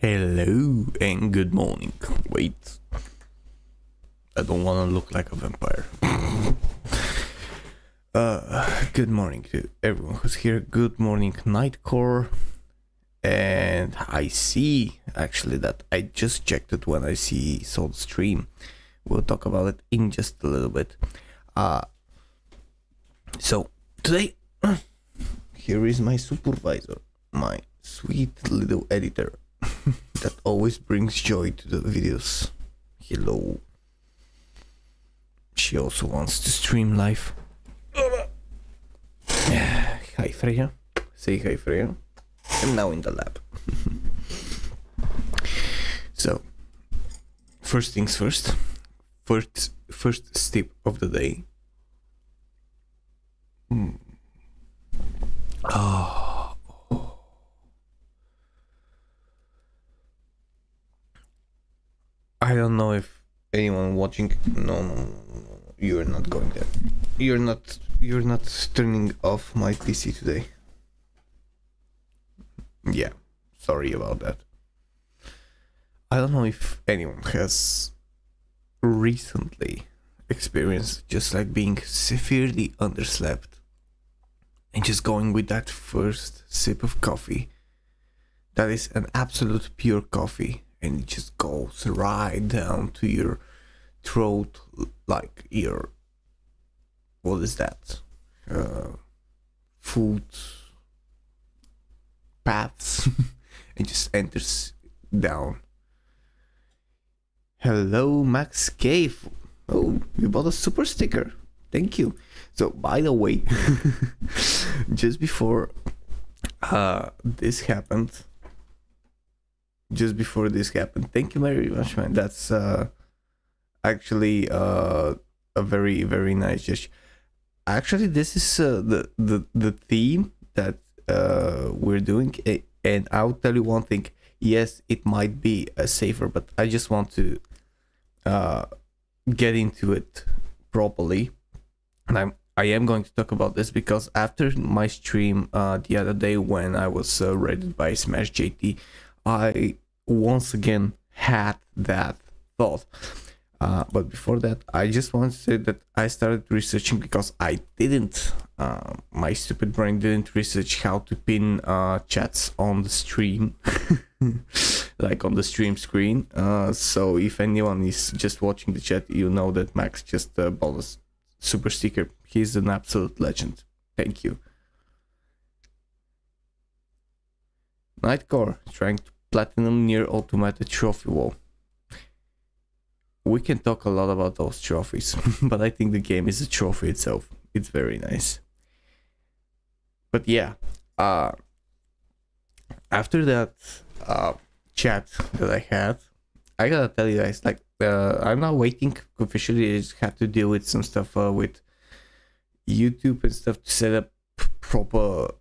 Hello and good morning. Wait, I don't want to look like a vampire. Good morning to everyone who's here. Good morning, Nightcore. And I see actually that I just checked it when I saw the stream. We'll talk about it in just a little bit. So today, here is my supervisor, my sweet little editor. That always brings joy to the videos. Hello. She also wants to stream live. Hi Freya. Say hi Freya. I'm now in the lab. So, first things first. First step of the day. I don't know if anyone watching. No. You're not going there. You're not turning off my PC today. Yeah, sorry about that. I don't know if anyone has recently experienced just like being severely underslept and just going with that first sip of coffee that is an absolute pure coffee and it just goes right down to your throat, like your, what is that, food paths. It just enters down. Hello Max Cave. Oh, you bought a super sticker, thank you. So by the way, just before this happened, thank you very much, man. That's actually a very, very nice gesture. Actually, this is the theme that we're doing, and I'll tell you one thing. Yes, it might be safer, but I just want to get into it properly, and I am going to talk about this because after my stream the other day when I was raided by Smash JT, I once again had that thought. But before that, I just want to say that I started researching because I didn't, my stupid brain didn't research how to pin chats on the stream, like on the stream screen. So if anyone is just watching the chat, you know that Max just bought a super sticker. He's an absolute legend. Thank you. Nightcore, trying to platinum near automated trophy wall. We can talk a lot about those trophies, but I think the game is a trophy itself. It's very nice. But yeah, after that chat that I had, I gotta tell you guys, like, I'm not waiting officially. I just had to deal with some stuff with YouTube and stuff to set up proper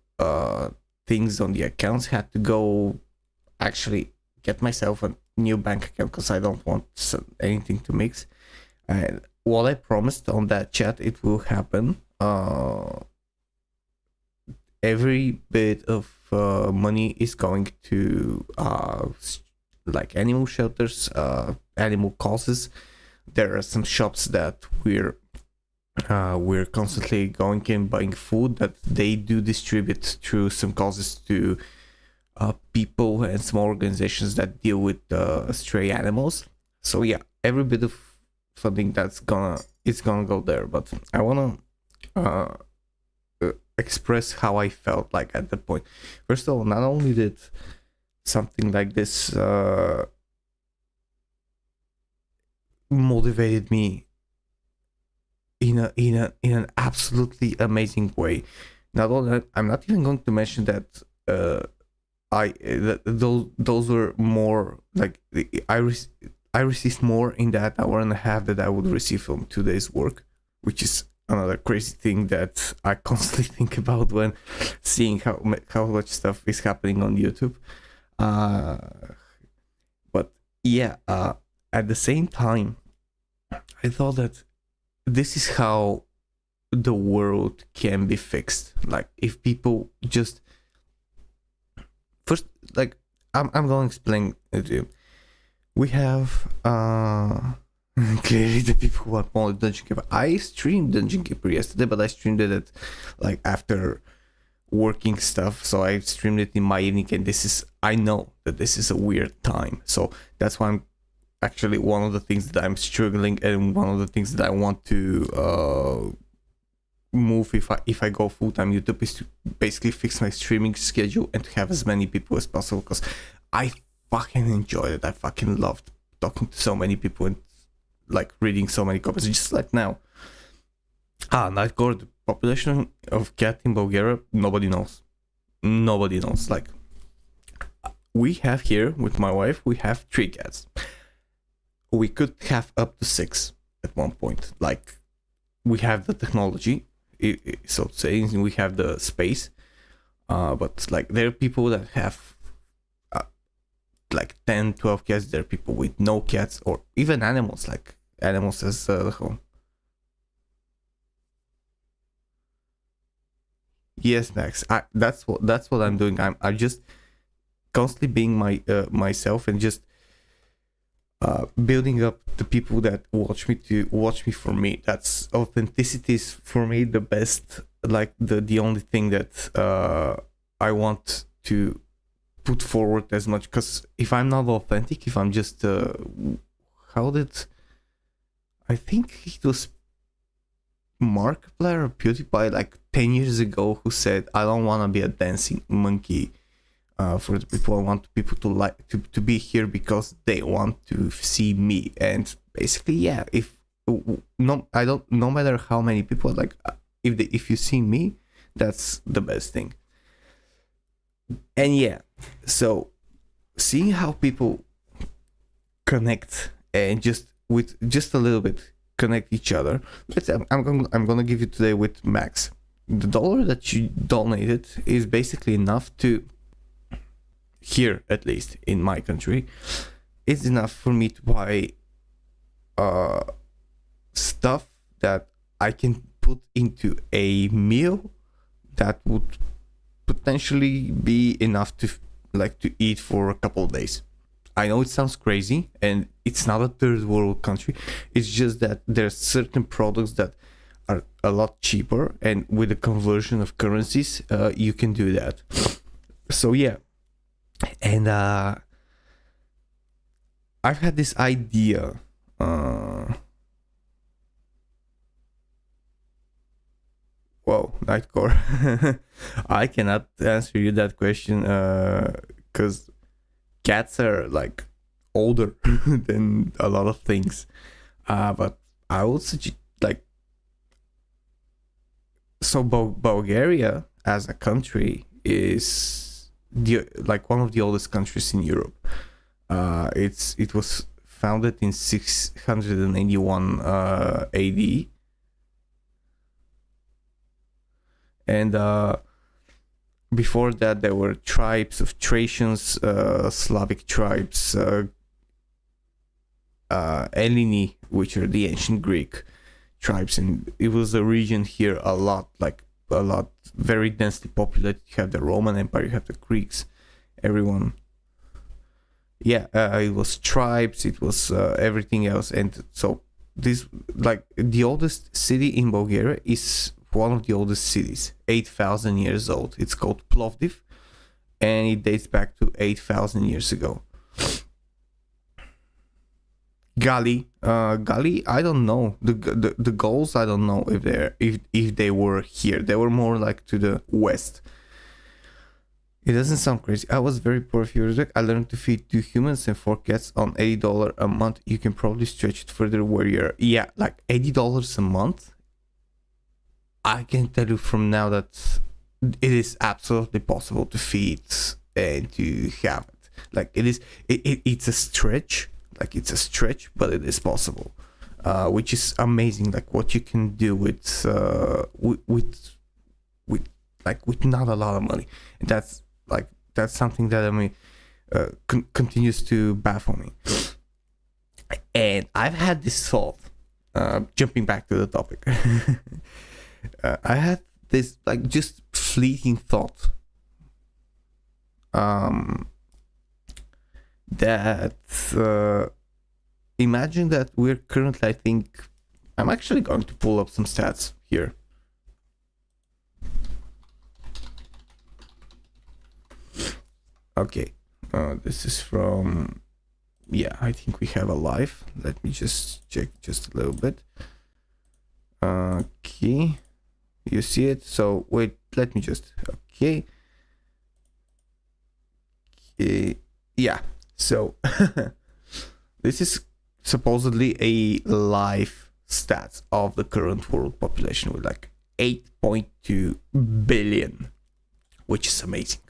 things on the accounts. Had to go actually get myself a new bank account because I don't want anything to mix. And what I promised on that chat, it will happen. Every bit of money is going to like animal shelters, animal causes. There are some shops that we're constantly going and buying food that they do distribute through some causes to people and small organizations that deal with stray animals. So yeah, every bit of funding it's gonna go there. But I wanna express how I felt like at that point. First of all, not only did something like this motivated me in an absolutely amazing way. Not only that, I'm not even going to mention that those were more like I received more in that hour and a half that I would receive from 2 days work, which is another crazy thing that I constantly think about when seeing how much stuff is happening on YouTube. But yeah, at the same time, I thought that this is how the world can be fixed. Like if people just first, like, I'm going to explain it to you. We have clearly the people who want more Dungeon Keeper. I streamed Dungeon Keeper yesterday, but I streamed it like after working stuff, so I streamed it in my evening, and I know that this is a weird time, so that's why I'm actually one of the things that I'm struggling, and one of the things that I want to move if I go full-time YouTube is to basically fix my streaming schedule and to have as many people as possible, because I fucking enjoyed it. I fucking loved talking to so many people and like reading so many comments, just like now. Nightcore, the population of cat in Bulgaria, nobody knows. Like, we have here with my wife, we have 3 cats. We could have up to 6 at one point. Like, we have the technology, so to say, we have the space. But like, there are people that have like 10, 12 cats. There are people with no cats, or even animals, like animals as the home. Yes, Max. That's what I'm doing. I'm just constantly being myself, and just building up the people that watch me for me. That's authenticity is for me the best. Like the only thing that I want to put forward as much. Because if I'm not authentic, if I'm just I think it was Markiplier or PewDiePie like 10 years ago who said, I don't want to be a dancing monkey for the people. I want people to like to be here because they want to see me. And basically, yeah, no matter how many people, like if you see me, that's the best thing. And yeah, so seeing how people connect and just with just a little bit connect each other. I'm gonna give you today with Max. The dollar that you donated is basically enough to, here at least in my country, it's enough for me to buy stuff that I can put into a meal that would potentially be enough to eat for a couple of days. I know it sounds crazy, and it's not a third world country. It's just that there's certain products that are a lot cheaper, and with the conversion of currencies, you can do that. So yeah, and I've had this idea. Whoa, Nightcore. I cannot answer you that question because cats are like older than a lot of things. But I would suggest Bulgaria as a country is one of the oldest countries in Europe. It was founded in 681 AD. And before that, there were tribes of Thracians, Slavic tribes, Helleni, which are the ancient Greek tribes, and it was a region here a lot, very densely populated. You have the Roman Empire, you have the Greeks, everyone. Yeah, it was tribes, it was everything else, and so this, the oldest city in Bulgaria is one of the oldest cities, 8,000 years old. It's called Plovdiv, and it dates back to 8,000 years ago. Gali, I don't know. The Gauls, I don't know if they were here. They were more like to the west. It doesn't sound crazy. I was very poor a few years back. I learned to feed 2 humans and 4 cats on $80 a month. You can probably stretch it further where you're. Yeah, like $80 a month. I can tell you from now that it is absolutely possible to feed and to have it. Like it's a stretch. Like it's a stretch, but it is possible, which is amazing. Like what you can do with not a lot of money. And that's something that continues to baffle me. And I've had this thought. Jumping back to the topic. I had this just fleeting thought. that imagine that we're currently, I think, I'm actually going to pull up some stats here. Okay, this is from, yeah, I think we have a live. Let me just check just a little bit. Okay, you see it? So wait, let me just, okay. Yeah, so this is supposedly a live stats of the current world population with like 8.2 billion, which is amazing.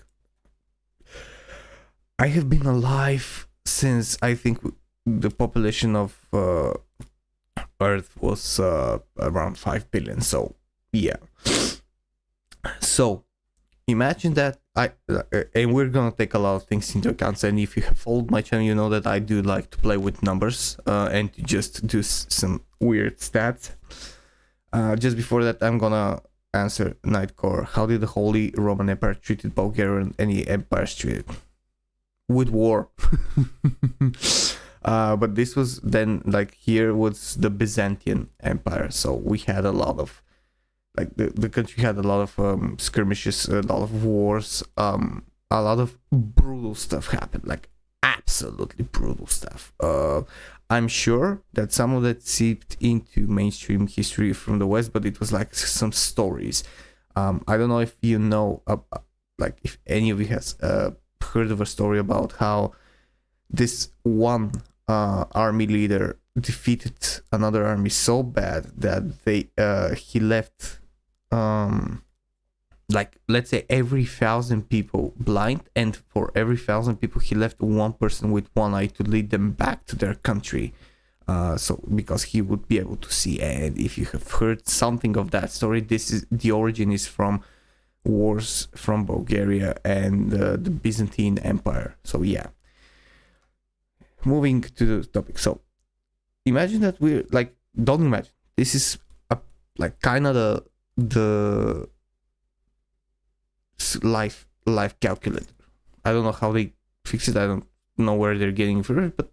I have been alive since I think the population of Earth was around 5 billion. So yeah. So imagine that and we're gonna take a lot of things into account. And if you have followed my channel, you know that I do like to play with numbers and to just do some weird stats. Just before that, I'm gonna answer Nightcore. How did the Holy Roman Empire treated Bulgaria and any empires treated? With war. But this was then, like, here was the Byzantine Empire. So we had a lot of, like, the country had a lot of skirmishes, a lot of wars, a lot of brutal stuff happened, like absolutely brutal stuff. I'm sure that some of that seeped into mainstream history from the West, but it was like some stories. I don't know if you know, like, if any of you has heard of a story about how this one army leader defeated another army so bad that he left like, let's say, every 1,000 people blind, and for every 1,000 people he left one person with one eye to lead them back to their country, so because he would be able to see. And if you have heard something of that story, this is the origin is from wars from Bulgaria and the Byzantine Empire. So yeah, moving to the topic. So imagine that we're like, don't imagine, this is like kind of the life calculator. I don't know how they fix it. I don't know where they're getting for it, but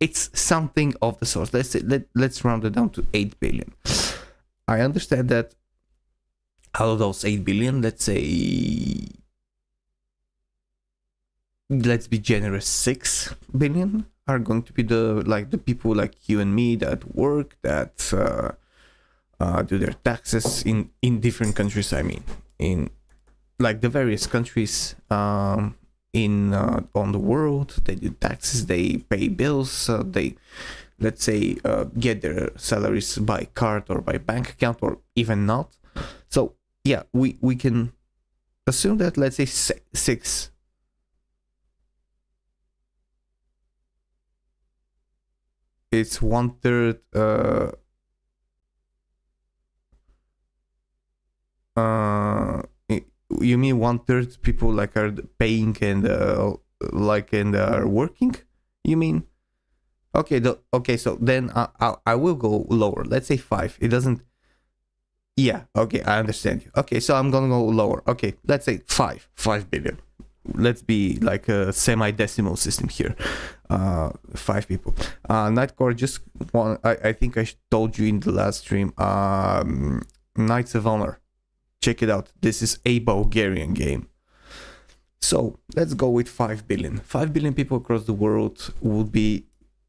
it's something of the sort. Let's round it down to 8 billion. I understand that out of those 8 billion, let's say, let's be generous, 6 billion are going to be the people like you and me that work, that do their taxes in different countries. I mean, in like the various countries on the world, they do taxes, they pay bills, they, let's say, get their salaries by card or by bank account, or even not. So yeah, we can assume that, let's say, 6. It's 1/3. You mean 1/3 people like are paying and and are working? You mean? Okay, so then I will go lower. Let's say 5. It doesn't. Yeah. Okay, I understand you. Okay, so I'm gonna go lower. Okay, let's say 5 billion. Let's be like a semi-decimal system here. 5 people. Nightcore, just one. I think I told you in the last stream. Knights of Honor. Check it out. This is a Bulgarian game. So let's go with 5 billion. 5 billion people across the world would be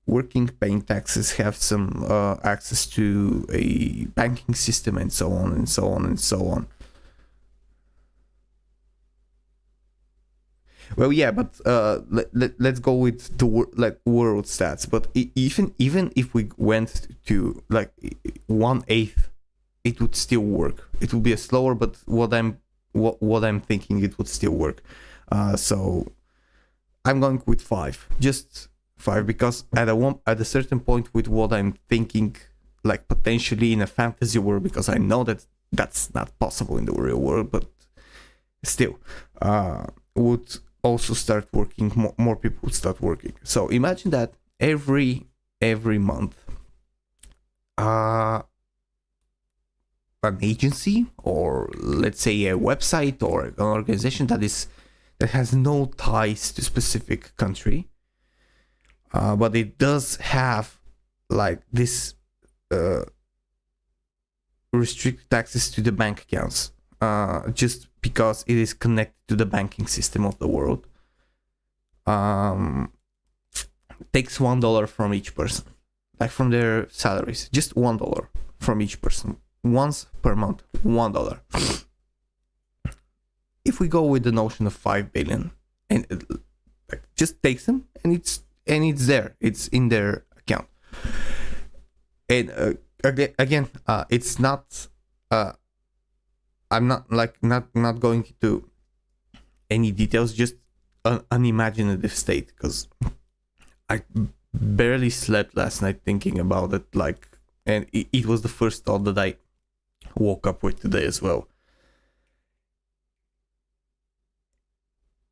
working, paying taxes, have some access to a banking system, and so on and so on and so on. Well, yeah, but let's go with the world stats. But even if we went to like 1/8, it would still work. It would be a slower, but what I'm thinking, it would still work. So I'm going with 5, just 5, because at a certain point with what I'm thinking, like potentially in a fantasy world, because I know that that's not possible in the real world, but still, would also start working. More people would start working. So imagine that every month, an agency, or let's say a website or an organization that has no ties to specific country, but it does have like this restricted access to the bank accounts, just because it is connected to the banking system of the world. Takes $1 from each person, like from their salaries, just $1 from each person once per month, $1. If we go with the notion of 5 billion, and it, like, just takes them, and it's there, it's in their account. And again, it's not. I'm not going into any details, just an unimaginative state, because I barely slept last night thinking about it. Like, and it was the first thought that I woke up with today as well.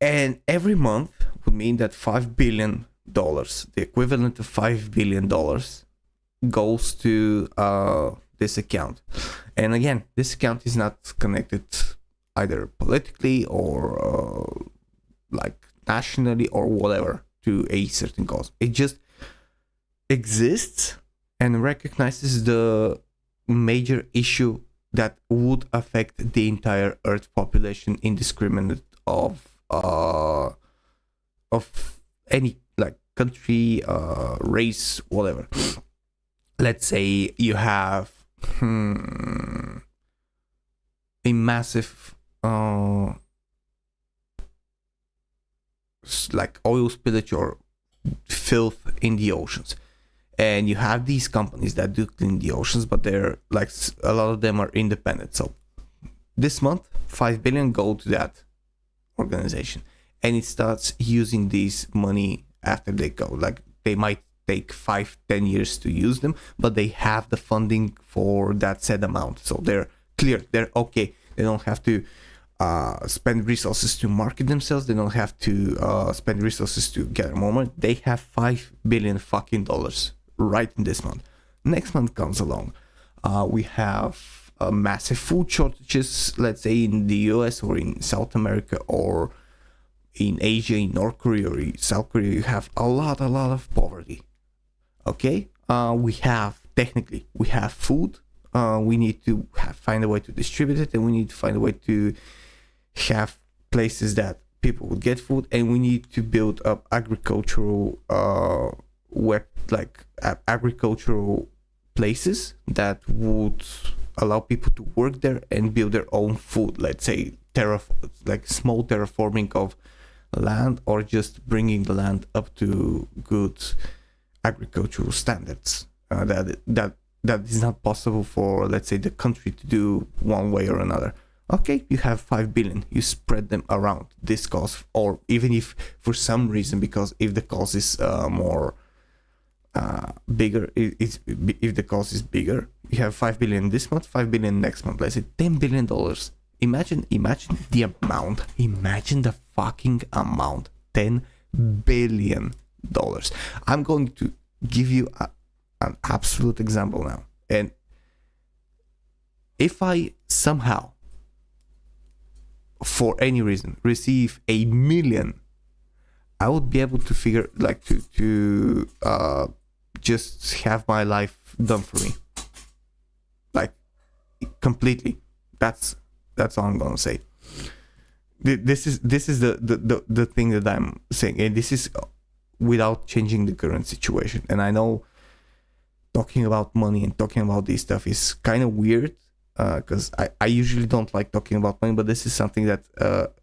And every month would mean that $5 billion, the equivalent of $5 billion, goes to this account. And again, this account is not connected either politically or like nationally or whatever to a certain cause. It just exists and recognizes the major issue that would affect the entire Earth population, indiscriminate of any like country, race, whatever. Let's say you have a massive like oil spillage or filth in the oceans, and you have these companies that do clean the oceans, but they're like, a lot of them are independent. So this month 5 billion go to that organization, and it starts using this money after they go. Like, they might take 5-10 years to use them, but they have the funding for that said amount, so they're clear, they're okay. They don't have to spend resources to market themselves. They don't have to spend resources to get more money. They have $5 billion fucking dollars right in this month. Next month comes along, we have massive food shortages, let's say in the US or in South America or in Asia, in North Korea or in South Korea. You have a lot of poverty. Okay, we have food. We need to find a way to distribute it, and we need to find a way to have places that people would get food, and we need to build up agricultural agricultural places that would allow people to work there and build their own food. Let's say small terraforming of land, or just bringing the land up to good agricultural standards. That is not possible for, let's say, the country to do one way or another. Okay, you have 5 billion, you spread them around this cause, or even if for some reason, because if the cause is bigger, if the cause is bigger, you have 5 billion this month, 5 billion next month, let's say $10 billion. Imagine the amount, imagine the fucking amount, $10 billion. I'm going to give you an absolute example now. And if I somehow, for any reason, receive $1 million, I would be able to figure, like, to just have my life done for me, like, completely. That's all I'm gonna say. This is the thing that I'm saying, and this is without changing the current situation. And I know talking about money and talking about this stuff is kind of weird, because I usually don't like talking about money, but this is something that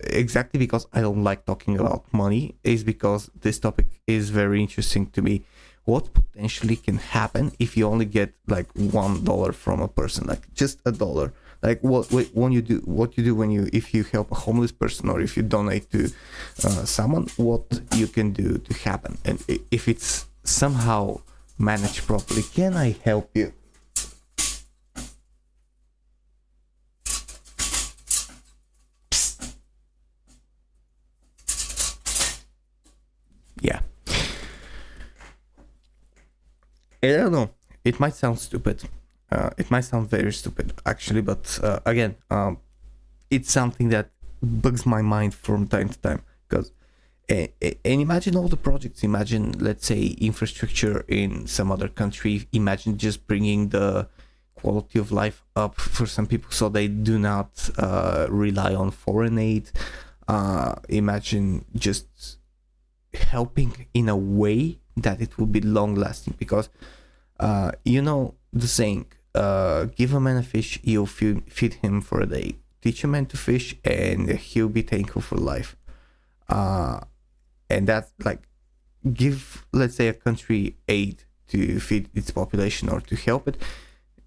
exactly because I don't like talking about money is because this topic is very interesting to me. What potentially can happen if you only get like $1 from a person, like just $1? Like what you do if you help a homeless person, or if you donate to someone, what you can do to happen, and if it's somehow managed properly. Can I help you? Yeah. I don't know. It might sound stupid. It might sound very stupid, actually, but again, it's something that bugs my mind from time to time, because And imagine all the projects. Imagine, let's say, infrastructure in some other country. Imagine just bringing the quality of life up for some people so they do not rely on foreign aid. Imagine just helping in a way that it will be long lasting, because you know the saying, give a man a fish, you'll feed him for a day. Teach a man to fish and he'll be thankful for life. And that's like, give, let's say, a country aid to feed its population or to help it.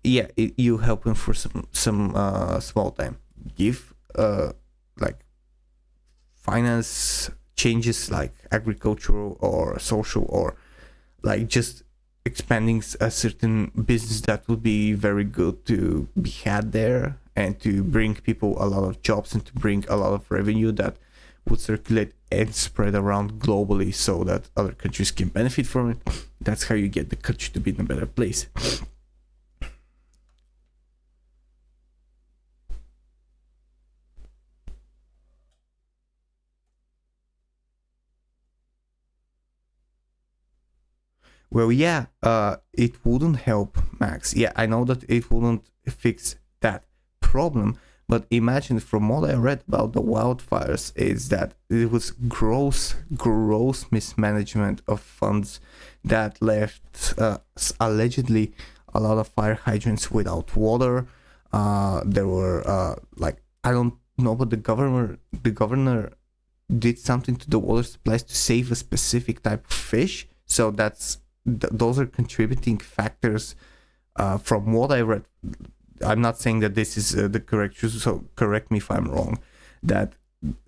Yeah, you help him for some small time. Give like finance changes, like agricultural or social, or like just expanding a certain business that would be very good to be had there, and to bring people a lot of jobs and to bring a lot of revenue that would circulate and spread around globally so that other countries can benefit from it. That's how you get the country to be in a better place. Well, yeah, it wouldn't help, Max. Yeah, I know that it wouldn't fix that problem, but imagine, from what I read about the wildfires, is that it was gross mismanagement of funds that left allegedly a lot of fire hydrants without water. There were like, I don't know, but the governor did something to the water supplies to save a specific type of fish. So those are contributing factors. From what I read, I'm not saying that this is the correct truth, so correct me if I'm wrong, that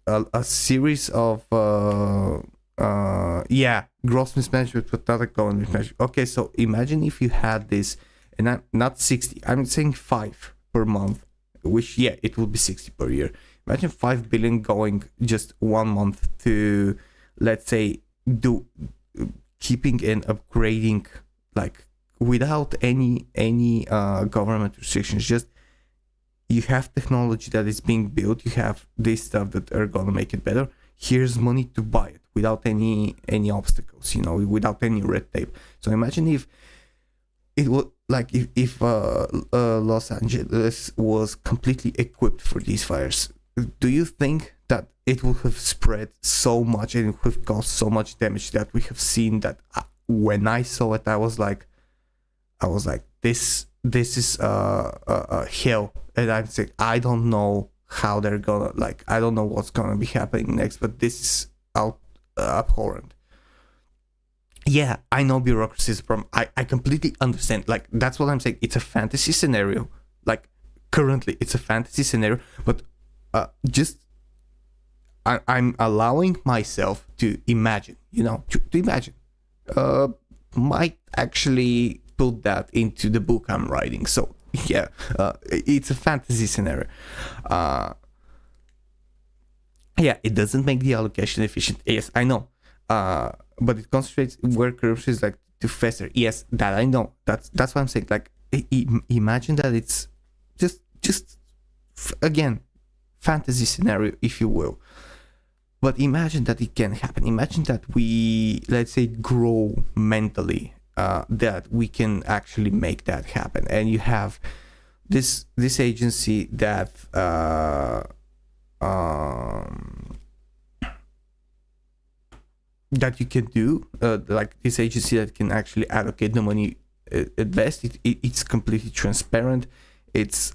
a series of gross mismanagement but not a government mismanagement. Okay, so imagine if you had this, and not 60, I'm saying 5 per month, which, yeah, it would be 60 per year. Imagine 5 billion going just 1 month to, let's say, keeping and upgrading, like, without any government restrictions. Just, you have technology that is being built, you have this stuff that are gonna make it better. Here's money to buy it without any obstacles, without any red tape. So imagine if it was like, if Los Angeles was completely equipped for these fires. Do you think that it would have spread so much and it would have caused so much damage that we have seen that when I saw it, I was like, this is a hell. And I'm saying, I don't know how they're gonna, like, I don't know what's gonna be happening next, but this is abhorrent. Yeah, I know bureaucracy is a problem. I completely understand. Like, that's what I'm saying. It's a fantasy scenario. Like, currently, it's a fantasy scenario, but I'm allowing myself to imagine, to imagine. Might actually put that into the book I'm writing. So, yeah, it's a fantasy scenario. Yeah, it doesn't make the allocation efficient. Yes, I know. But it concentrates where corruption is, like, to fester. Yes, that I know. That's what I'm saying. Like, imagine that it's just again, fantasy scenario, if you will. But imagine that it can happen. Imagine that we, let's say, grow mentally, that we can actually make that happen. And you have this agency that that you can do, like this agency that can actually allocate the money at best. It's completely transparent. It's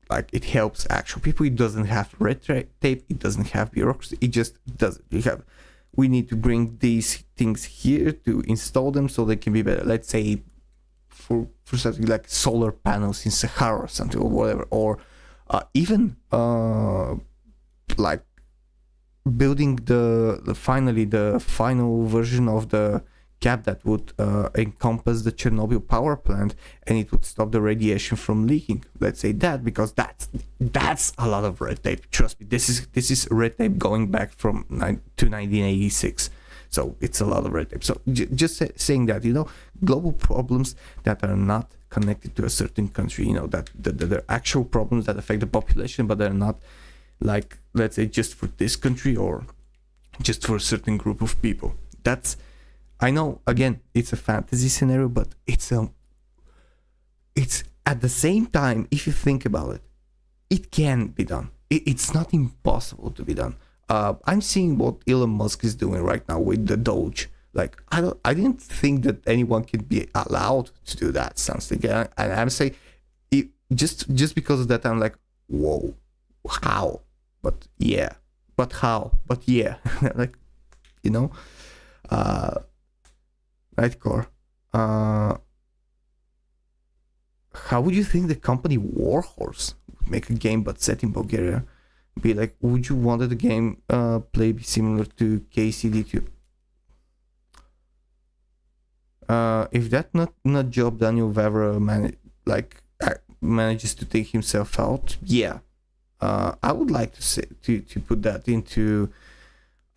like, it helps actual people. It doesn't have red tape. It doesn't have bureaucracy. It just doesn't. We need to bring these things here to install them so they can be better. Let's say for something like solar panels in Sahara or something, or whatever, or even like building the final version of the cap that would encompass the Chernobyl power plant, and it would stop the radiation from leaking. Let's say that, because that's a lot of red tape. Trust me, this is red tape going back to 1986. So it's a lot of red tape. So just saying that, global problems that are not connected to a certain country, that they're actual problems that affect the population, but they're not, like, let's say, just for this country, or just for a certain group of people. That's, I know, again, it's a fantasy scenario, but it's at the same time, if you think about it, it can be done. It's not impossible to be done. I'm seeing what Elon Musk is doing right now with the Doge. Like, I didn't think that anyone could be allowed to do that something. And I'm saying, just because of that, I'm like, whoa, how? But yeah, but how? But yeah, like, you know, Nightcore. How would you think the company Warhorse would make a game but set in Bulgaria? Be like, would you want the game play be similar to KCD2? If that not job Daniel Vavra manages to take himself out, yeah, I would like to say to put that into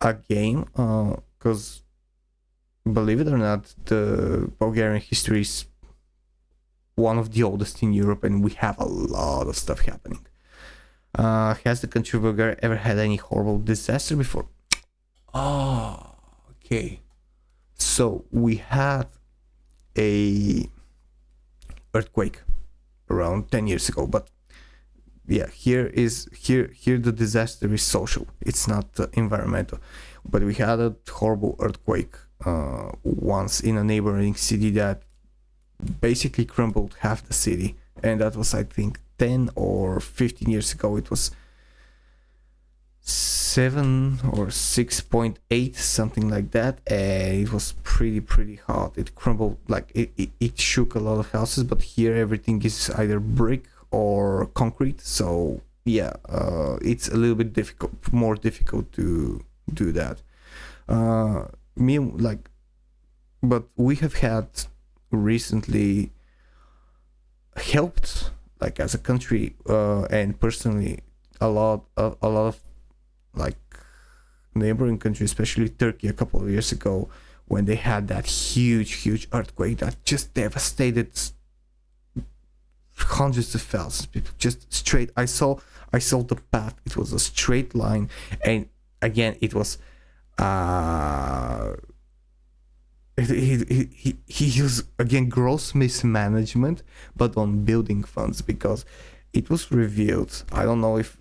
a game, because believe it or not, the Bulgarian history is one of the oldest in Europe, and we have a lot of stuff happening. Has the country of Bulgaria ever had any horrible disaster before? Oh, okay. So we had a earthquake around 10 years ago, but yeah, here the disaster is social. It's not environmental. But we had a horrible earthquake once in a neighboring city that basically crumbled half the city, and that was, I think, 10 or 15 years ago. It was 7 or 6.8, something like that, and it was pretty hard. It crumbled, like it shook a lot of houses, but here everything is either brick or concrete, so yeah, it's a little bit more difficult to do that. But we have had recently helped, like, as a country and personally, a lot of like neighboring countries, especially Turkey, a couple of years ago, when they had that huge earthquake that just devastated hundreds of thousands of people. Just straight, I saw the path. It was a straight line, and again, it was he used, again, gross mismanagement, but on building funds, because it was revealed. I don't know if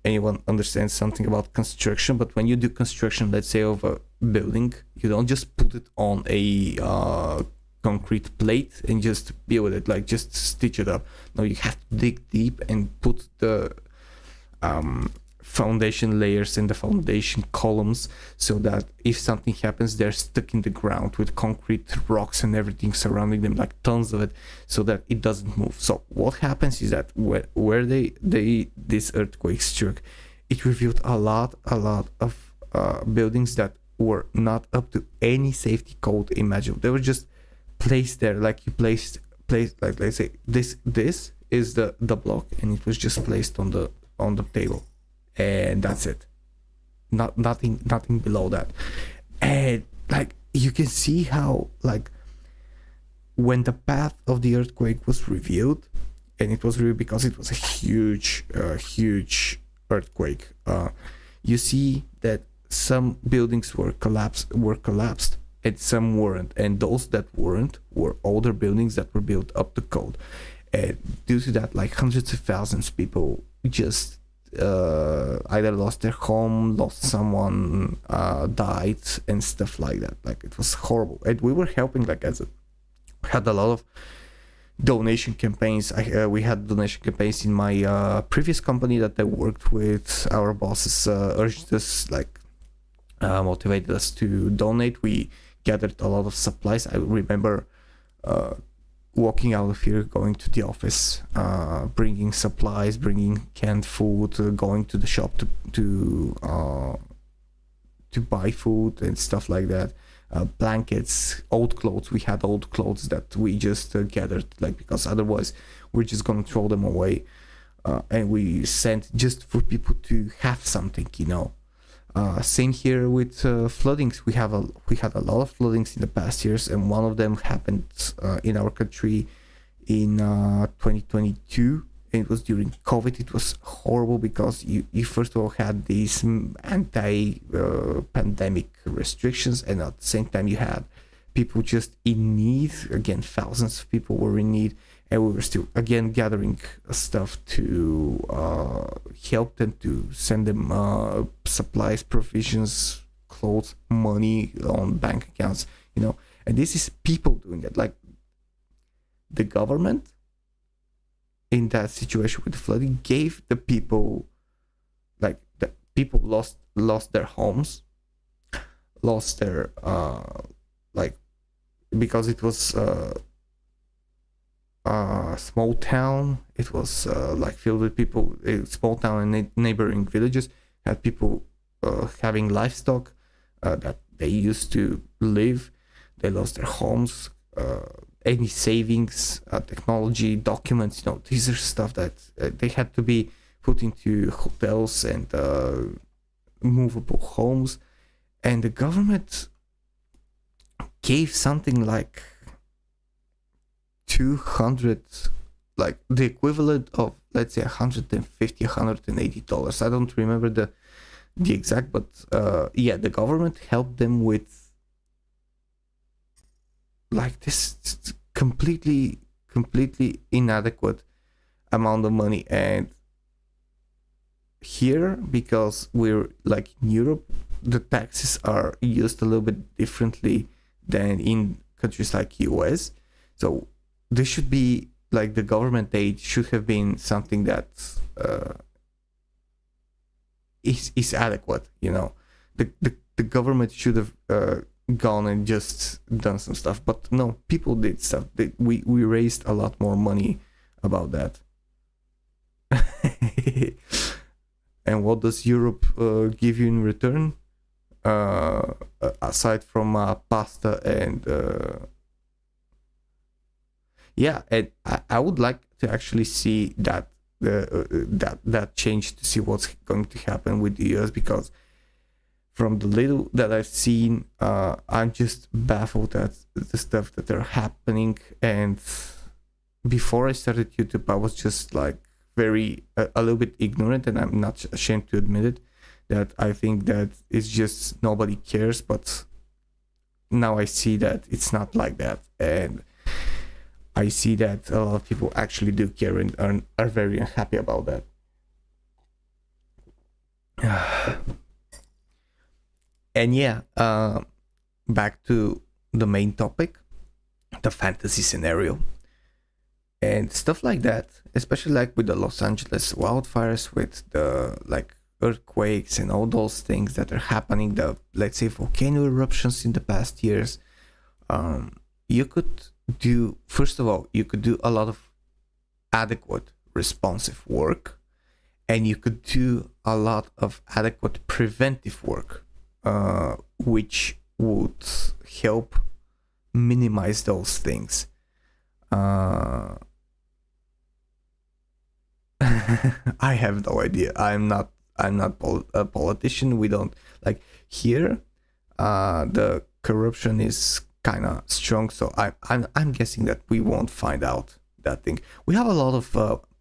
anyone understands something about construction, but when you do construction, let's say of a building, you don't just put it on a concrete plate and just build it, like just stitch it up. No, you have to dig deep and put the foundation layers and the foundation columns, so that if something happens, they're stuck in the ground with concrete, rocks and everything surrounding them, like tons of it, so that it doesn't move. So what happens is that where this earthquake struck, it revealed a lot of buildings that were not up to any safety code imaginable. They were just placed there, like you placed, like, let's say this is the block, and it was just placed on the table, and that's it. Nothing below that. And like, you can see how, like, when the path of the earthquake was revealed, and it was revealed because it was a huge earthquake, you see that some buildings were collapsed and some weren't, and those that weren't were older buildings that were built up to code. And due to that, like, hundreds of thousands of people just either lost their home, lost someone, died, and stuff like that. Like, it was horrible. And we were helping, like, had a lot of donation campaigns. We had donation campaigns in my previous company that I worked with. Our bosses urged us, like, motivated us to donate. We gathered a lot of supplies. I remember walking out of here, going to the office, bringing supplies, bringing canned food, going to the shop to buy food and stuff like that. Blankets, old clothes. We had old clothes that we just gathered, like, because otherwise we're just gonna throw them away. And we sent just for people to have something, you know. Same here with floodings. We had a lot of floodings in the past years, and one of them happened in our country in 2022, it was during COVID. It was horrible because you first of all had these anti-pandemic restrictions, and at the same time you had people just in need. Again, thousands of people were in need, and we were still again gathering stuff to help them, to send them supplies, provisions, clothes, money on bank accounts, and this is people doing that. Like, the government in that situation with the flooding gave the people, like, the people lost their homes, lost their like, because it was a small town. It was like filled with people. A small town and neighboring villages had people having livestock that they used to live. They lost their homes, any savings, technology, documents. These are stuff that they had to be put into hotels and movable homes, and the government gave something like 200, like the equivalent of, let's say, $150, $180. I don't remember the exact, but the government helped them with like this completely inadequate amount of money. And here, because we're like in Europe, the taxes are used a little bit differently than in countries like US. So this should be like, the government aid should have been something that is adequate. The government should have gone and just done some stuff, but no, people did stuff. We raised a lot more money about that. And what does Europe give you in return, aside from pasta and and I would like to actually see that that change, to see what's going to happen with the US, because from the little that I've seen, I'm just baffled at the stuff that are happening. And before I started YouTube, I was just like a little bit ignorant, and I'm not ashamed to admit it, that I think that it's just nobody cares. But now I see that it's not like that, and I see that a lot of people actually do care and are very unhappy about that. And back to the main topic, the fantasy scenario and stuff like that, especially like with the Los Angeles wildfires, with the like earthquakes and all those things that are happening, the, let's say, volcano eruptions in the past years. You could do, first of all, you could do a lot of adequate responsive work, and you could do a lot of adequate preventive work, which would help minimize those things. I have no idea. I'm not a politician. We don't, like, here the corruption is kind of strong, so I'm guessing that we won't find out that thing. We have a lot of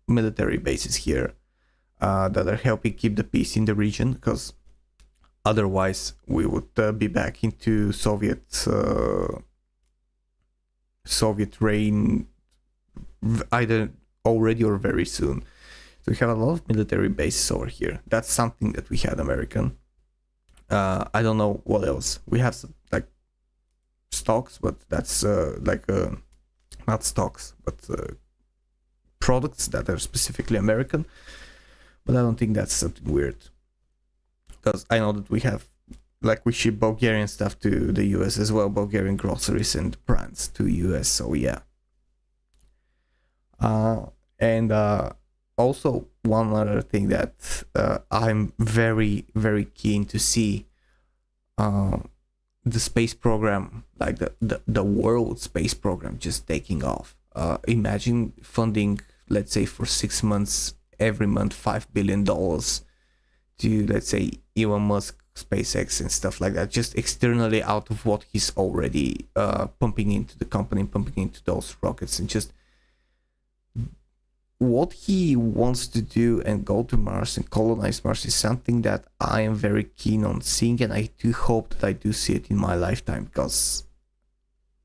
military bases here that are helping keep the peace in the region, because otherwise we would be back into Soviet reign, either already or very soon. So we have a lot of military bases over here. That's something that we had American. I don't know what else. We have some, like, stocks, but that's not stocks, but products that are specifically American. But I don't think that's something weird, because I know that we have, like, we ship Bulgarian stuff to the US as well, Bulgarian groceries and brands to US. So yeah. And also one other thing that I'm very, very keen to see, the space program, like the world space program, just taking off. Imagine funding, let's say, for 6 months, every month, $5 billion to, let's say, Elon Musk, SpaceX and stuff like that, just externally out of what he's already pumping into the company, pumping into those rockets, and just what he wants to do and go to Mars and colonize Mars is something that I am very keen on seeing, and I do hope that I do see it in my lifetime, because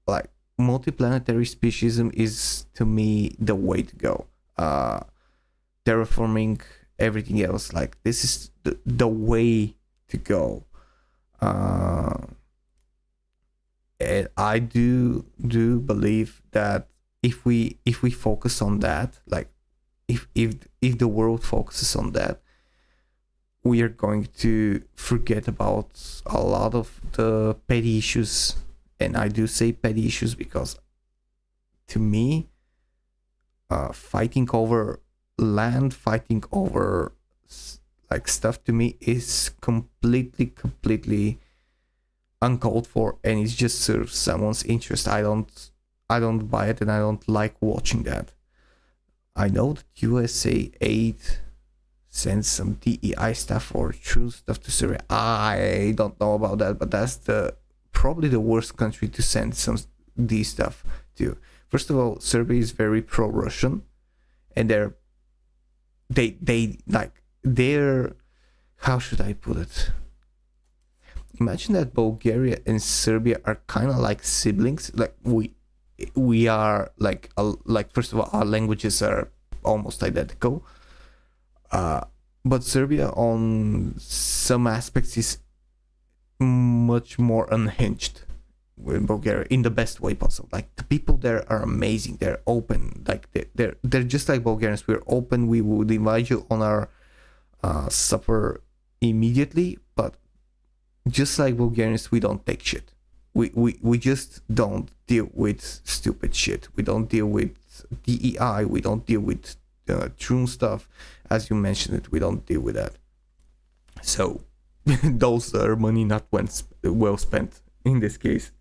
like multiplanetary speciesism is to me the way to go. Terraforming everything else, like this is the way to go. And I do believe that if we focus on that, like if the world focuses on that, we are going to forget about a lot of the petty issues. And I do say petty issues because to me, fighting over land, fighting over like stuff, to me is completely uncalled for, and it just serves someone's interest. I don't buy it, and I don't like watching that. I know that USA Aid sends some DEI stuff or true stuff to Syria. I don't know about that, but that's probably the worst country to send some D stuff to. First of all, Serbia is very pro-Russian, and they're how should I put it? Imagine that Bulgaria and Serbia are kind of like siblings. Like we are like first of all, our languages are almost identical. But Serbia on some aspects is much more unhinged with Bulgaria in the best way possible. Like the people there are amazing. They're open. Like they're just like Bulgarians. We're open. We would invite you on our supper immediately, but just like Bulgarians, we don't take shit. We just don't deal with stupid shit. We don't deal with DEI. We don't deal with true stuff. As you mentioned it, we don't deal with that. So those are money not well spent in this case.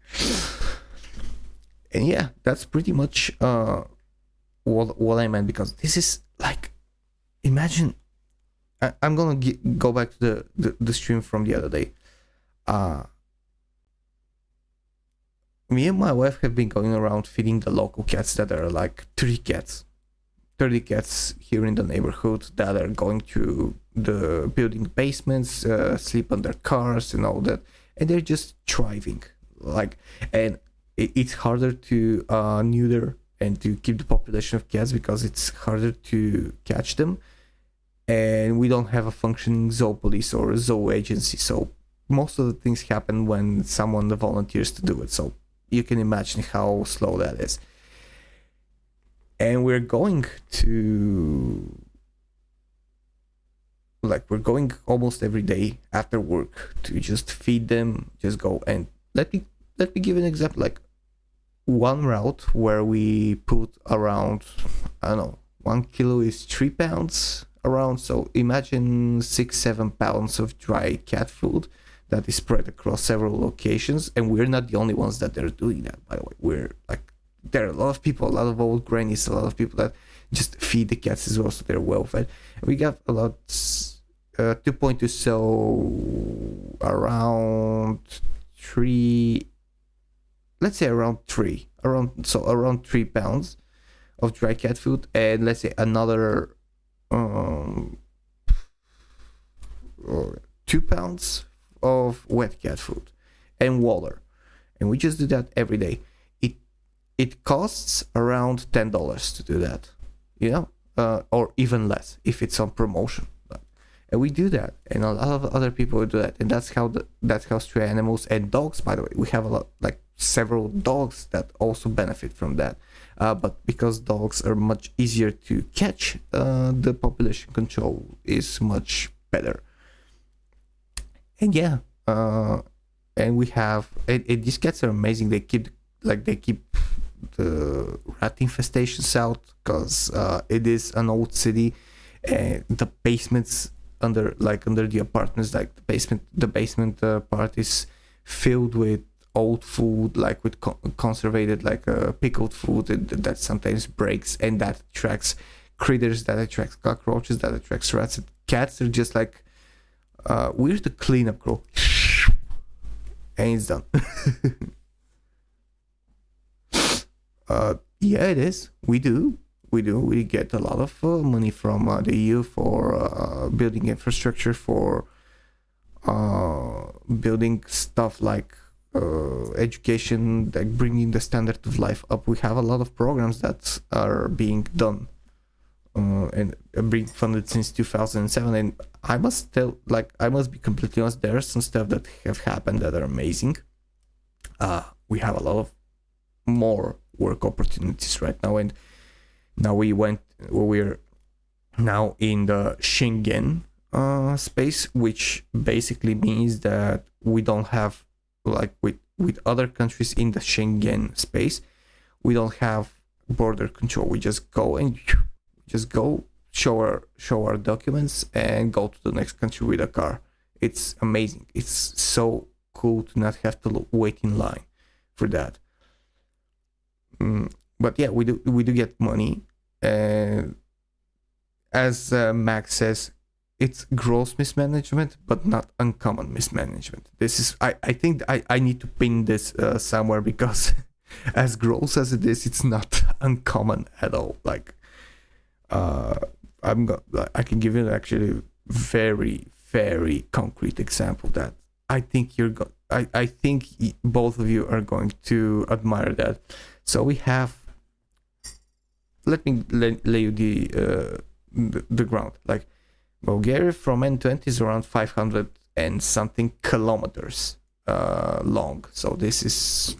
And yeah, that's pretty much what I meant, because this is like, imagine, I'm gonna go back to the stream from the other day. Me and my wife have been going around feeding the local cats that are like 30 cats here in the neighborhood that are going to the building basements, sleep under cars and all that, and they're just thriving. Like, and it's harder to neuter and to keep the population of cats because it's harder to catch them, and we don't have a functioning zoo police or a zoo agency, so most of the things happen when someone volunteers to do it. So you can imagine how slow that is. And we're going almost every day after work to just feed them, just go. And let me give an example. Like one route where we put around, I don't know, 1 kilo is 3 pounds around. So imagine 6-7 pounds of dry cat food that is spread across several locations. And we're not the only ones that are doing that, by the way. We're like, there are a lot of people, a lot of old grannies, a lot of people that just feed the cats as well, so they're well fed. We got a lot to point to, so around 3, let's say around 3 pounds of dry cat food, and let's say another 2 pounds of wet cat food and water. And we just do that every day. It costs around $10 to do that, you know, or even less if it's on promotion. And we do that, and a lot of other people do that, and that's how stray animals and dogs, by the way, we have a lot, like several dogs that also benefit from that. But because dogs are much easier to catch, the population control is much better. And yeah, and we have these cats are amazing. They keep the rat infestations out, because it is an old city, and the basements under the apartments, like the basement part is filled with old food, like with conservated, like pickled food that sometimes breaks, and that attracts critters, that attracts cockroaches, that attracts rats. And cats are just like, we're the cleanup crew, and it's done. Yeah, it is. We do. We get a lot of money from the EU for building infrastructure, for building stuff like education, like bringing the standard of life up. We have a lot of programs that are being done and being funded since 2007. And I must be completely honest, there are some stuff that have happened that are amazing. We have a lot of more work opportunities right now, and now we're now in the Schengen space, which basically means that we don't have, like with other countries in the Schengen space, we don't have border control. We just go and show our documents and go to the next country with a car. It's amazing. It's so cool to not have to wait in line for that. But yeah, we do get money, and as Max says, it's gross mismanagement, but not uncommon mismanagement. This is I think I need to pin this somewhere, because as gross as it is, it's not uncommon at all. Like I can give you actually very, very concrete example that I think I think both of you are going to admire that. So we have, let me lay you the ground. Like, Bulgaria from end to end is around 500 and something kilometers long. So this is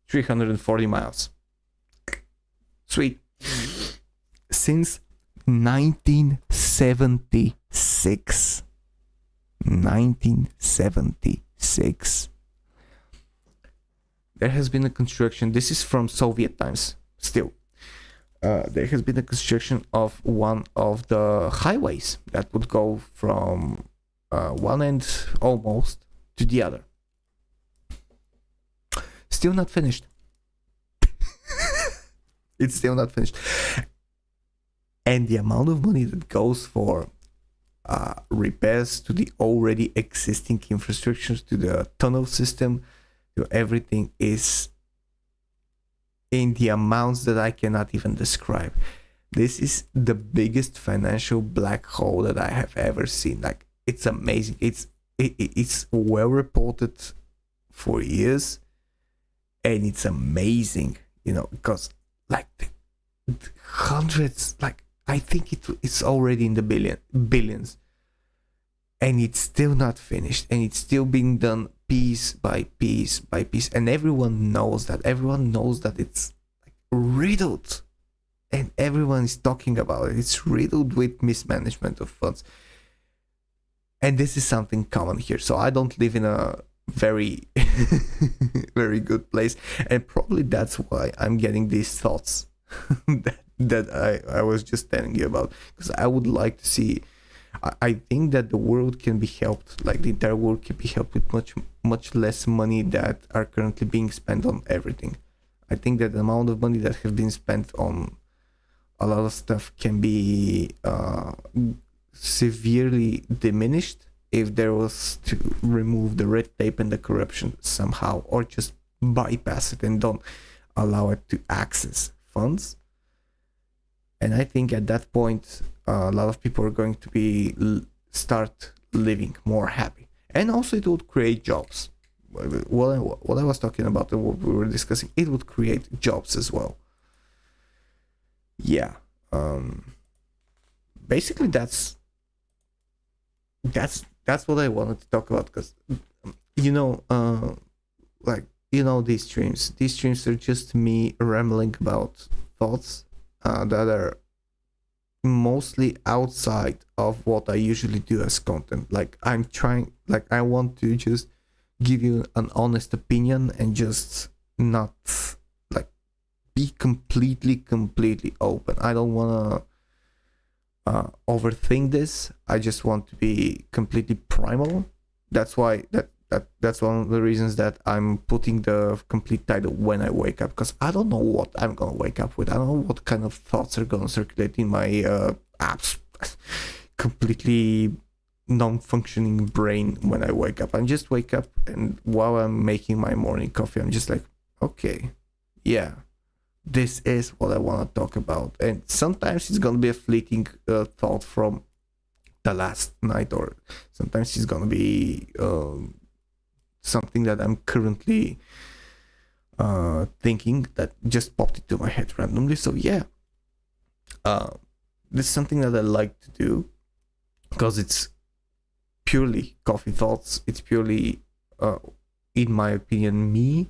340 miles. Sweet. Since 1976. 1976. There has been a construction. This is from Soviet times still. There has been a construction of one of the highways that would go from one end almost to the other. Still not finished. It's still not finished. And the amount of money that goes for repairs to the already existing infrastructures, to the tunnel system, to everything, is in the amounts that I cannot even describe. This is the biggest financial black hole that I have ever seen. Like, it's amazing. It's well reported for years, and it's amazing, because like the hundreds, like I think it's already in the billions, and it's still not finished, and it's still being done piece by piece by piece, and everyone knows that. Everyone knows that it's like riddled, and everyone is talking about it. It's riddled with mismanagement of funds, and this is something common here. So I don't live in a very very good place, and probably that's why I'm getting these thoughts that I was just telling you about, because I would like to see. I think that the world can be helped, like the entire world can be helped with much less money that are currently being spent on everything. I think that the amount of money that has been spent on a lot of stuff can be severely diminished if there was to remove the red tape and the corruption somehow, or just bypass it and don't allow it to access funds. And I think at that point, a lot of people are going to start living more happy, and also it would create jobs. What I was talking about, what we were discussing, it would create jobs as well. Yeah. Basically, that's what I wanted to talk about, because these streams are just me rambling about thoughts that are mostly outside of what I usually do as content. Like, I want to just give you an honest opinion and just not like be completely open. I don't want to overthink this. I just want to be completely primal. That's why that's one of the reasons that I'm putting the complete title when I wake up, because I don't know what I'm gonna wake up with. I don't know what kind of thoughts are gonna circulate in my apps completely non-functioning brain when I wake up. I just wake up, and while I'm making my morning coffee, I'm just like, okay, yeah, this is what I want to talk about. And sometimes it's gonna be a fleeting thought from the last night, or sometimes it's gonna be something that I'm currently thinking that just popped into my head randomly. So yeah, this is something that I like to do because it's purely coffee thoughts. It's purely, in my opinion, me,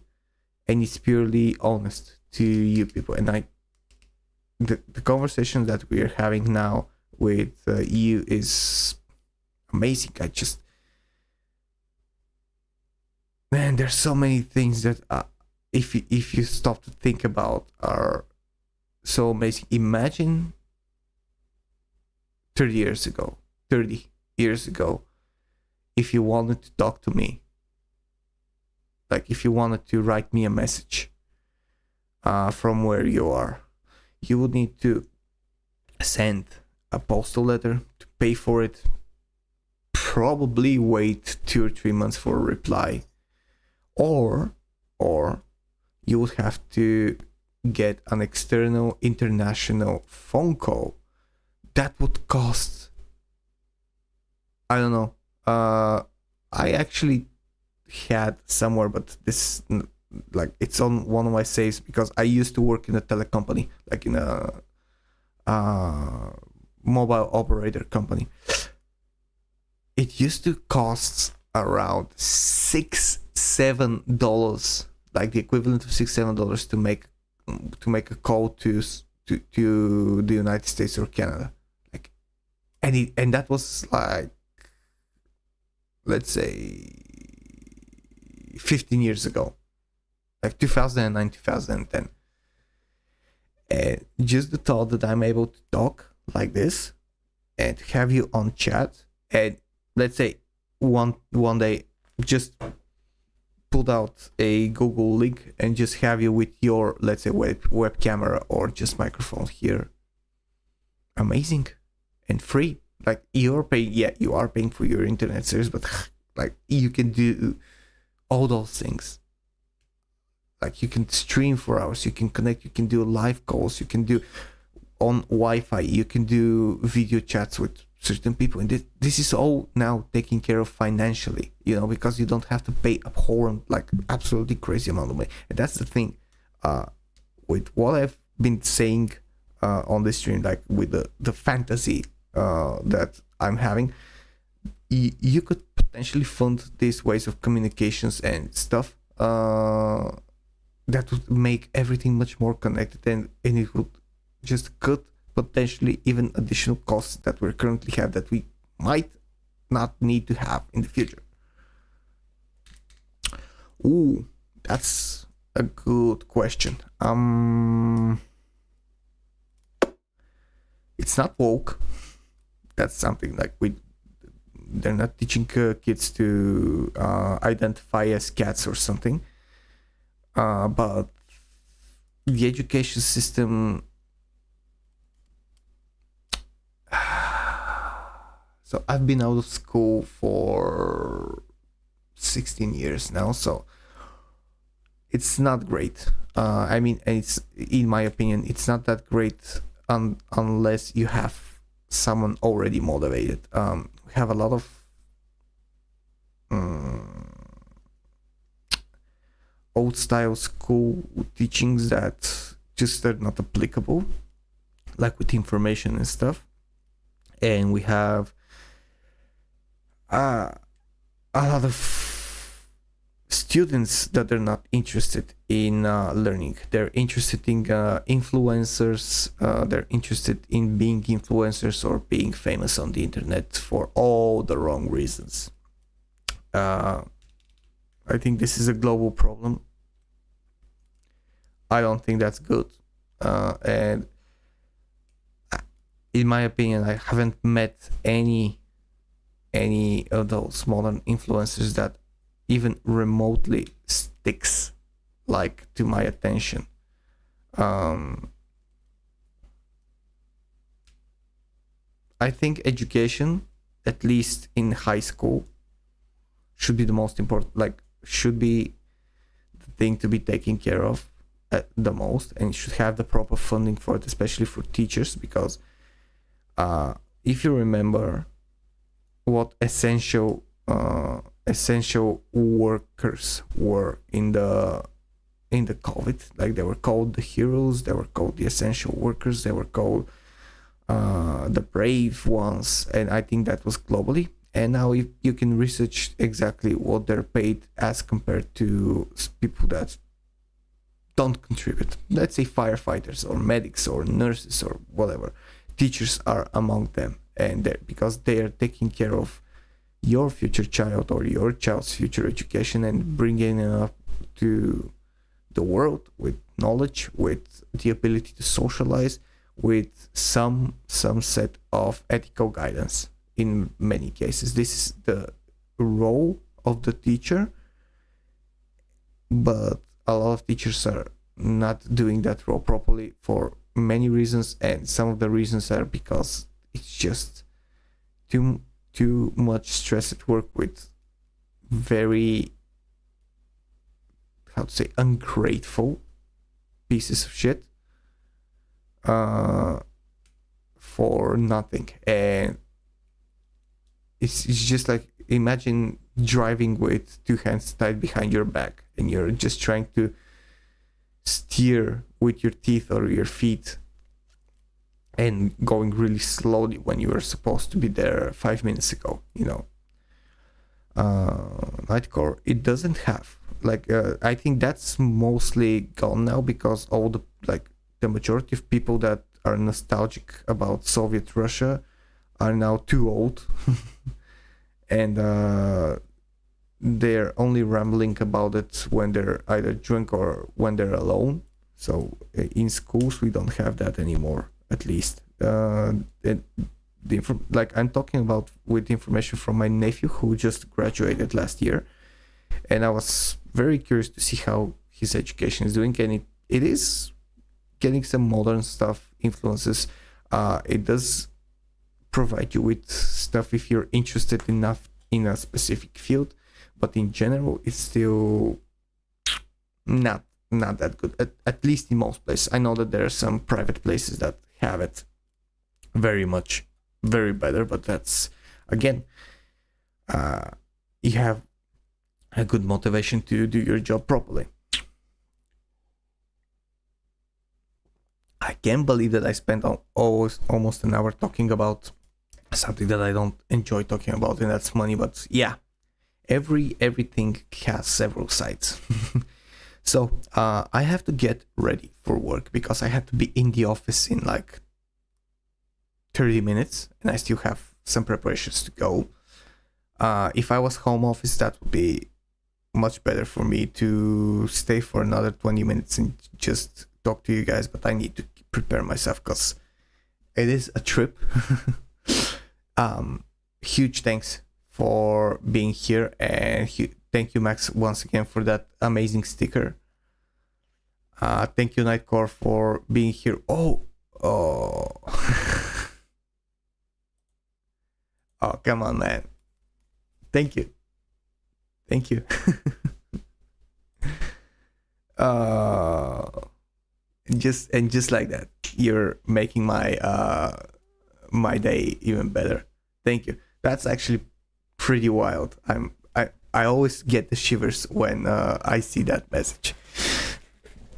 and it's purely honest to you people. And the conversation that we're having now with you is amazing. I just, man, there's so many things that if you stop to think about are so amazing. Imagine 30 years ago, 30 years ago, if you wanted to talk to me, like if you wanted to write me a message from where you are, you would need to send a postal letter, to pay for it, probably wait 2 or 3 months for a reply, or you would have to get an external international phone call that would cost, I don't know, I actually had somewhere, but this, like, it's on one of my saves because I used to work in a telecompany, like in a mobile operator company. It used to cost around $6-7, like the equivalent of $6-7 to make a call to the United States or Canada, like, and that was like, let's say 15 years ago, like 2009, 2010. And just the thought that I'm able to talk like this and have you on chat, and let's say one day just put out a Google link and just have you with your, let's say, web camera or just microphone here. Amazing and free. Like, you are paying for your internet service, but like, you can do all those things. Like, you can stream for hours, you can connect, you can do live calls, you can do on Wi-Fi, you can do video chats with certain people, and this is all now taken care of financially, because you don't have to pay abhorrent, like, absolutely crazy amount of money. And that's the thing, with what I've been saying on this stream, like with the fantasy that I'm having, you could potentially fund these ways of communications and stuff that would make everything much more connected, and it would just cut potentially even additional costs that we currently have that we might not need to have in the future. Ooh, that's a good question. It's not woke. That's something like they're not teaching kids to identify as cats or something. But the education system. So I've been out of school for 16 years now, so it's not great. I mean, it's, in my opinion, it's not that great unless you have someone already motivated. We have a lot of old style school teachings that just are not applicable, like with information and stuff. And we have a lot of students that are not interested in learning. They're interested in influencers. They're interested in being influencers or being famous on the internet for all the wrong reasons. I think this is a global problem. I don't think that's good. And in my opinion, I haven't met any of those modern influencers that even remotely sticks like to my attention. I think education, at least in high school, should be the most important, like, should be the thing to be taken care of at the most, and should have the proper funding for it, especially for teachers, because if you remember what essential workers were in the COVID, like they were called the heroes, they were called the essential workers, they were called the brave ones, and I think that was globally. And now if you can research exactly what they're paid as compared to people that don't contribute, let's say firefighters or medics or nurses or whatever, teachers are among them, and because they are taking care of your future child or your child's future education and bringing it up to the world with knowledge, with the ability to socialize, with some set of ethical guidance. In many cases, this is the role of the teacher, but a lot of teachers are not doing that role properly for many reasons, and some of the reasons are because it's just too much stress at work with very, how to say, ungrateful pieces of shit for nothing. And it's just like, imagine driving with two hands tied behind your back and you're just trying to steer with your teeth or your feet and going really slowly when you were supposed to be there 5 minutes ago, you know. Nightcore, it doesn't have, like, I think that's mostly gone now, because all the, like, the majority of people that are nostalgic about Soviet Russia are now too old and they're only rambling about it when they're either drunk or when they're alone. So in schools we don't have that anymore, at least. Like, I'm talking about with information from my nephew who just graduated last year, and I was very curious to see how his education is doing, and it is getting some modern stuff influences. It does provide you with stuff if you're interested enough in a specific field, but in general it's still not that good, at least in most places. I know that there are some private places that have it very better, but that's, again, you have a good motivation to do your job properly. I can't believe that I spent almost an hour talking about something that I don't enjoy talking about, and that's money. But yeah, everything has several sides. So I have to get ready for work because I have to be in the office in like 30 minutes, and I still have some preparations to go. If I was home office, that would be much better for me to stay for another 20 minutes and just talk to you guys, but I need to prepare myself because it is a trip. Huge thanks for being here, and thank you, Max, once again for that amazing sticker. Thank you, Nightcore, for being here. Oh, come on, man. Thank you. Just like that, you're making my day even better. Thank you. That's actually pretty wild. I always get the shivers when I see that message.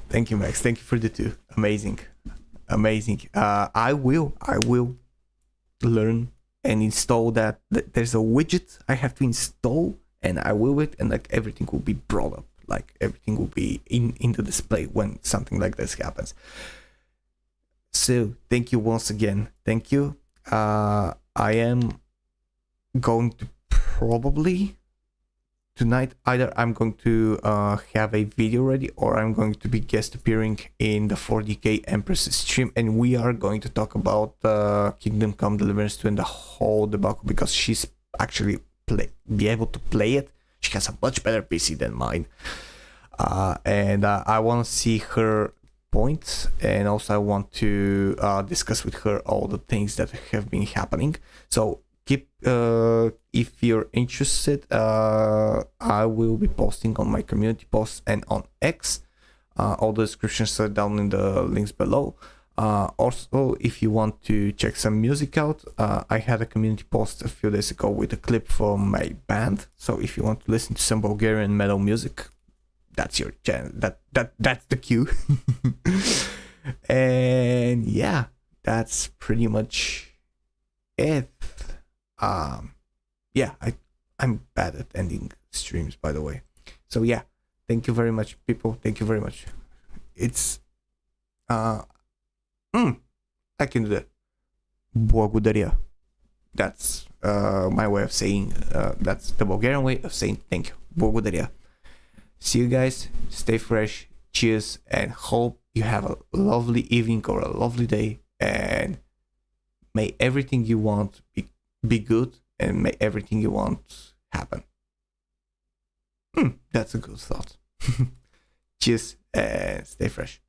Thank you, Max. Thank you for the 2. Amazing. I will learn and install that. There's a widget I have to install, and I will it, and like everything will be brought up. Like everything will be in the display when something like this happens. So thank you once again. Thank you. I am going to probably tonight, either I'm going to have a video ready, or I'm going to be guest appearing in the 40k Empress stream, and we are going to talk about Kingdom Come Deliverance 2 and the whole debacle, because she's actually be able to play it. She has a much better PC than mine, and I want to see her points, and also I want to discuss with her all the things that have been happening. So keep if you're interested, I will be posting on my community posts and on X. All the descriptions are down in the links below. Also, if you want to check some music out, I had a community post a few days ago with a clip from my band. So if you want to listen to some Bulgarian metal music, that's your channel. That's the cue. And yeah, that's pretty much it. Yeah, I'm bad at ending streams, by the way. So yeah, thank you very much, people. Thank you very much. It's I can do that. Благодаря. That's my way of saying. That's the Bulgarian way of saying thank you. Благодаря. See you guys. Stay fresh. Cheers, and hope you have a lovely evening or a lovely day. And may everything you want be good, and may everything you want happen. That's a good thought. Cheers and stay fresh.